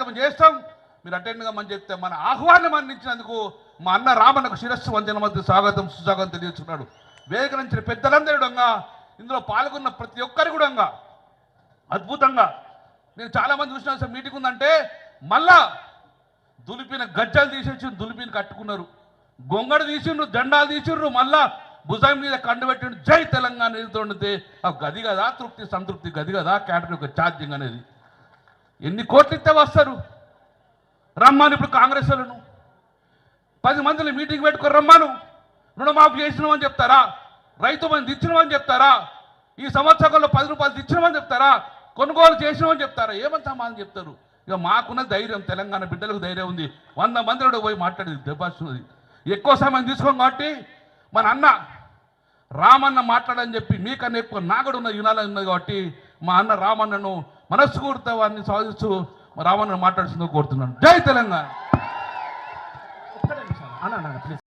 స్వాగతం చేస్తాం, మీరు అటెండ్ కమ్మని చెప్తే మన ఆహ్వానం అందించినందుకు మా అన్న రామన్నకు శిరస్సు వంచన మధ్య స్వాగతం సుస్వాగతం తెలియజేస్తున్నాడు. వేదిక నుంచి పెద్దలందరూ కూడా ఇందులో పాల్గొన్న ప్రతి ఒక్కరు కూడా అద్భుతంగా, నేను చాలామంది చూసిన సార్ మీటింగ్ ఉందంటే మళ్ళా దులిపిన గజ్జలు తీసేసి దులిపిని కట్టుకున్నారు, గొంగడు తీసిండ్రు, దండాలు తీసిండ్రు, మళ్ళా భుజం మీద కండు పెట్టిండు జై తెలంగాణ ఎదుగుతుండితే గది కదా తృప్తి సంతృప్తి, గది కదా క్యాటర్ యొక్క ఛార్జింగ్ అనేది. ఎన్ని కోట్లు ఇస్తే వస్తారు రమ్మాను. ఇప్పుడు కాంగ్రెస్ వాళ్ళను 10 మందిని మీటింగ్ పెట్టుకొని రమ్మాను. రుణమాఫీ చేసినామని చెప్తారా, రైతు మంది ఇచ్చినామని చెప్తారా, ఈ సంవత్సరంలో 10 రూపాయలు ఇచ్చినామని చెప్తారా, కొనుగోలు చేసినామని చెప్తారా, ఏమంతా మాని చెప్తారు. ఇక మాకున్న ధైర్యం, తెలంగాణ బిడ్డలకు ధైర్యం ఉంది. 100 మందిలో పోయి మాట్లాడేది దెబ్బస్తున్నది. ఎక్కువ సమయం తీసుకోం కాబట్టి మన అన్న రామన్న మాట్లాడని చెప్పి మీకన్నా ఎక్కువ నాగడు ఉన్న యునాలని ఉన్నది కాబట్టి మా అన్న రామన్నను మనస్ఫూర్తివాన్ని సాధిస్తూ రామన్న మాట్లాడుతుందో కోరుతున్నాను. జై తెలంగాణ.